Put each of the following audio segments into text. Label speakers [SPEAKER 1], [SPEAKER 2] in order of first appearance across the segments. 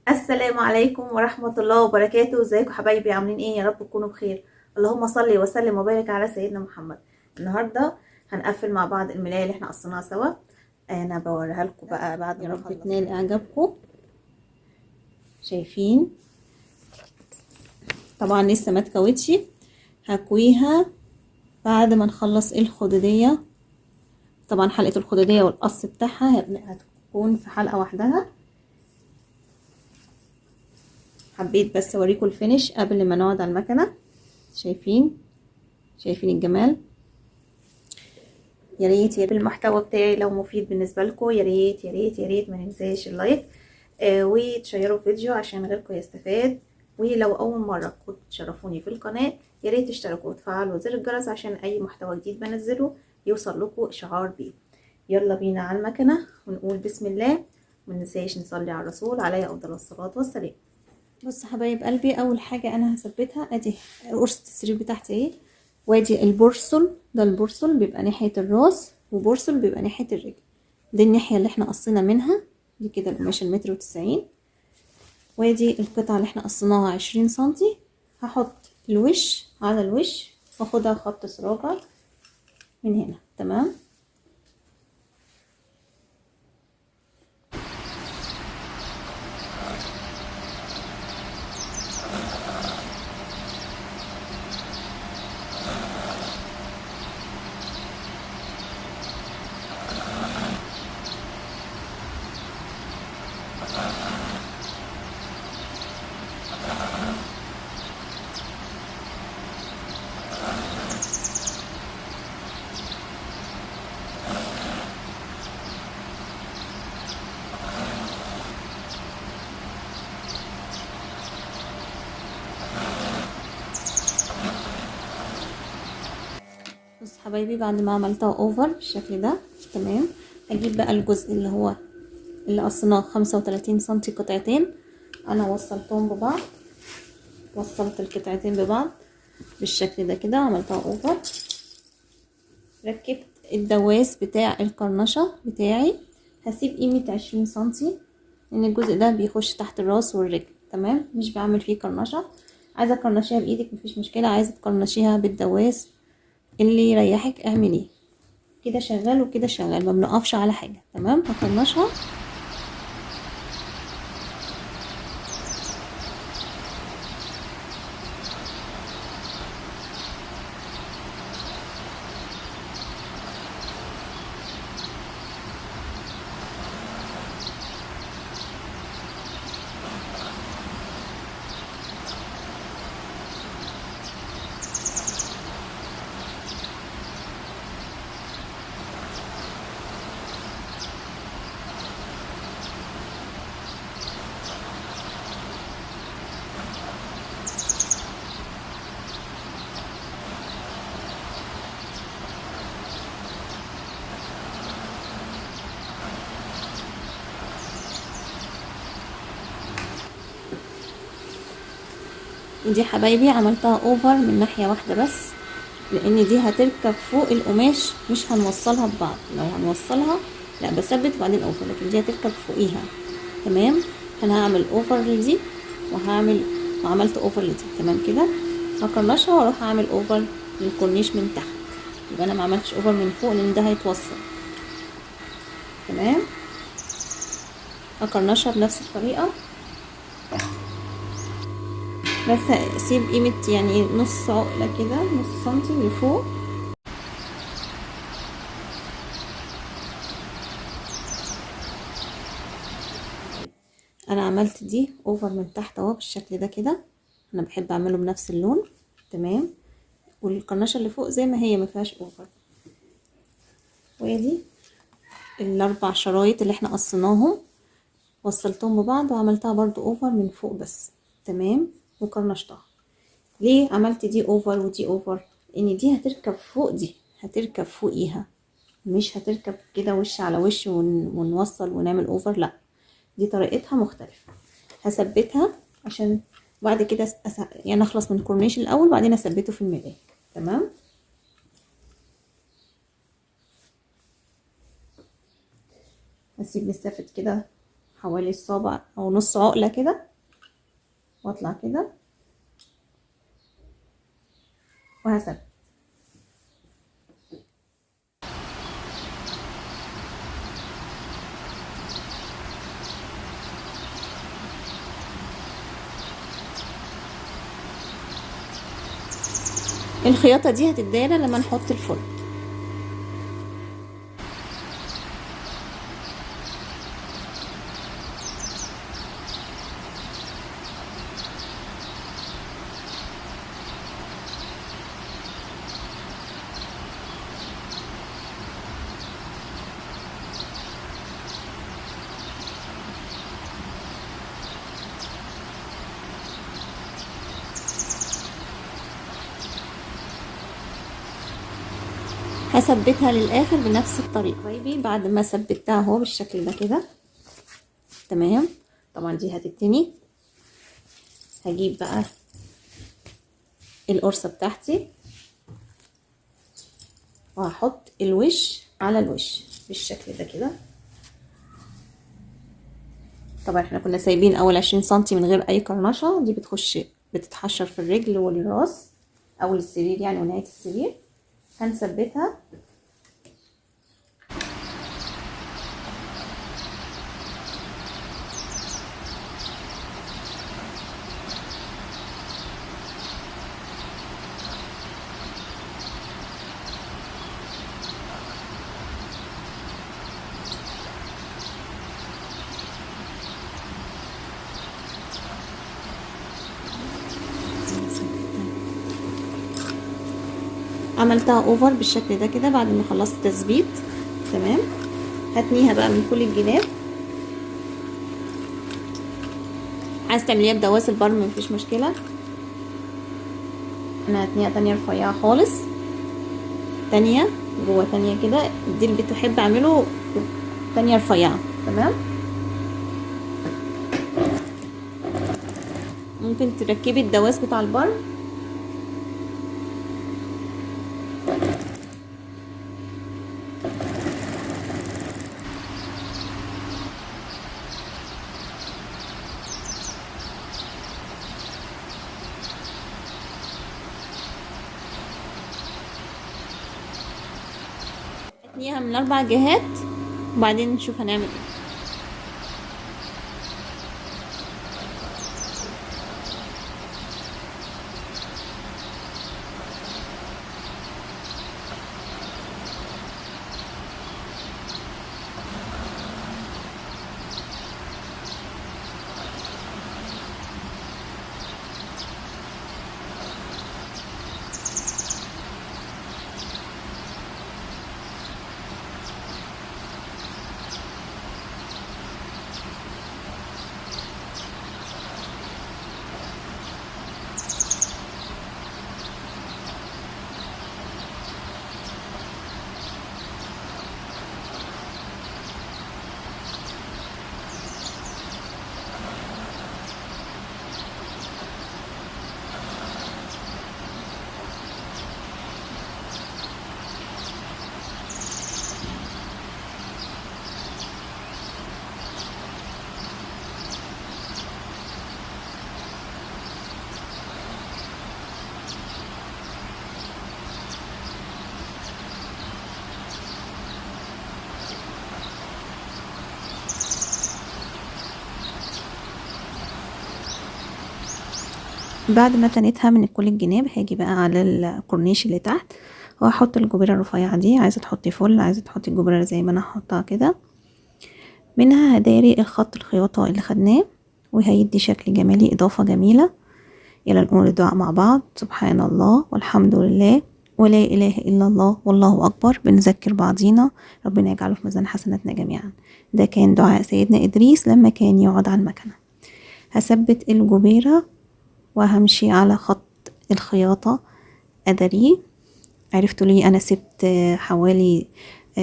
[SPEAKER 1] السلام عليكم ورحمة الله وبركاته. ازيكم حبايبي؟ عاملين ايه؟ يا رب تكونوا بخير. اللهم صل وسلم وبارك على سيدنا محمد. النهارده هنقفل مع بعض الملاية اللي احنا قصيناها سوا. انا بوريها لكم بقى بعد
[SPEAKER 2] يا
[SPEAKER 1] ما
[SPEAKER 2] رب
[SPEAKER 1] اخلص.
[SPEAKER 2] تنال اعجابكم. شايفين؟ طبعا لسه ما اتكوتش، هكويها بعد ما نخلص الخدودية. طبعا حلقة الخدودية والقص بتاعها هتكون في حلقة واحدة. حبيت بس اوريكم الفينش قبل ما نقعد على المكنة. شايفين الجمال؟
[SPEAKER 1] يا ريت المحتوى بتاعي لو مفيد بالنسبة لكم، يا ريت يا ريت يا ريت ما ننساش اللايك وتشيروا الفيديو عشان غيركم يستفاد. ولو اول مرة كنتوا تشرفوني في القناة، يا ريت تشتركوا وتفعلوا زر الجرس عشان اي محتوى جديد بنزله يوصل لكم اشعار بيه. يلا بينا على المكنة ونقول بسم الله، مننساش نصلي على الرسول عليه افضل الصلاة والسلام.
[SPEAKER 2] بص حبايب قلبي، اول حاجة انا هثبتها ادي قرصة السرير بتاعتي اهي، وادي البورصل. ده البورصل بيبقى ناحية الراس، وبورصل بيبقى ناحية الرجل. دي الناحية اللي احنا قصينا منها، دي كده القماش 1.90 متر. وادي القطعة اللي احنا قصيناها 20 سنتي. هحط الوش على الوش واخدها خط سراجة من هنا. تمام. بص حبايبي، بعد ما عملتها اوفر بالشكل ده تمام، هجيب بقى الجزء اللي قصيناه 35 سنتي قطعتين. انا وصلتهم ببعض، وصلت القطعتين ببعض بالشكل ده كده، عملتها اوفر. ركبت الدواس بتاع القرنشة بتاعي، هسيب قيمة 20 سنتي، لان الجزء ده بيخش تحت الراس والرجل. تمام، مش بعمل فيه قرنشة. عايزة تقرنشيها بايدك مفيش مشكلة، عايزة تقرنشيها بالدواس اللي يريحك اعمليه. كده شغال وكده شغال، ما بنقفش على حاجة. تمام، هقرنشها. ودي حبايبي عملتها اوفر من ناحية واحدة بس، لان دي هتركب فوق القماش، مش هنوصلها ببعض. لو هنوصلها لا بثبت وبعدين اوفر، لكن دي هتركب فوقيها. تمام. انا هعمل اوفر لدي وعملت اوفر لدي. تمام كده، هقرنشها واروح اعمل اوفر للكورنيش من تحت. يبقى انا ما عملتش اوفر من فوق لان ده هيتوصل. تمام، هقرنشها بنفس الطريقة، بس اسيب قيمة يعني نص عقلة كده، نص سنتي لفوق. انا عملت دي اوفر من تحت اهو بالشكل ده كده، انا بحب اعمله بنفس اللون. تمام، والقرنشه اللي فوق زي ما هي ما فيهاش اوفر. وادي الاربع شرايط اللي احنا قصيناهم، وصلتهم ببعض وعملتها برضو اوفر من فوق بس. تمام، وقرنشتها. ليه عملت دي اوفر ودي اوفر؟ ان دي هتركب فوق، دي هتركب فوقيها، مش هتركب كده وش على وش ونوصل ونعمل اوفر. لا، دي طريقتها مختلفة. هثبتها عشان بعد كده يعني اخلص من الكورنيش الاول بعدين اثبته في المراية. تمام. هسيب مسافة كده حوالي الصابع او نص عقلة كده، واطلع كده وهثبت. الخياطة دي هتتدارى لما نحط الفرن. هثبتها للاخر بنفس الطريقه. حبايبي بعد ما ثبتها اهو بالشكل ده كده تمام. طبعا دي هتتني. هجيب بقى القرصه بتاعتي وهحط الوش على الوش بالشكل ده كده. طبعا احنا كنا سايبين اول 20 سنتي من غير اي كرنشه، دي بتخش بتتحشر في الرجل والراس او السرير يعني ونهايه السرير. هنثبتها عملتها اوفر بالشكل ده كده بعد ما خلصت تثبيت تمام. هتنيها بقى من كل الجناب. عايز تعمليها بدواسل برضه مفيش مشكله. انا هتنيها تانية رفيعه خالص، تانية جوه تانية كده. دي اللي بتحب اعمله تانية رفيعه تمام. ممكن تركبي الدواس بتاع البر نتنيها من 4 جهات وبعدين نشوف هنعمل ايه. بعد ما تنيتها من كل الجناب هاجي بقى على الكورنيش اللي تحت وهحط الجبيرة الرفيعة دي. عايزة تحطي فل، عايزة تحطي الجبيرة زي ما انا هحطها كده. منها هداري الخط الخياطة اللي خدناه وهيدي شكل جمالي اضافة جميلة. يلا نقول الدعاء مع بعض. سبحان الله والحمد لله ولا اله الا الله والله اكبر. بنذكر بعضينا ربنا يجعله في ميزان حسناتنا جميعا. ده كان دعاء سيدنا ادريس لما كان يقعد على المكنة. هثبت الجبيرة وهمشي على خط الخياطة اداريه. عرفتوا ليه انا سبت حوالي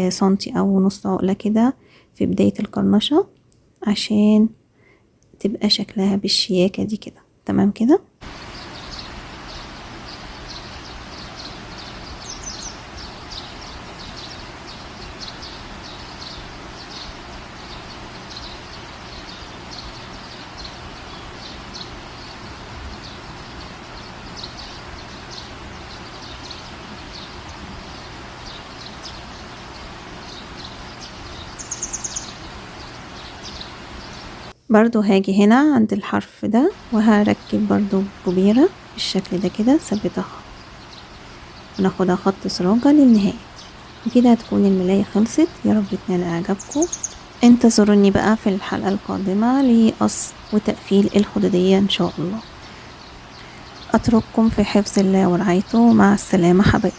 [SPEAKER 2] سنتي او نص عقلة كده في بداية القرنشة؟ عشان تبقى شكلها بالشياكة دي كده تمام كده. برضو هاجي هنا عند الحرف ده وهركب برضو كبيرة بالشكل ده كده، ثبتها وناخدها خط سراجة للنهاية. وكده هتكون الملاية خلصت. يا رب تنال اعجابكم. انتظروني بقى في الحلقة القادمة لقص وتقفيل الخدودية ان شاء الله. اترككم في حفظ الله ورعايته. مع السلامة حبايبي.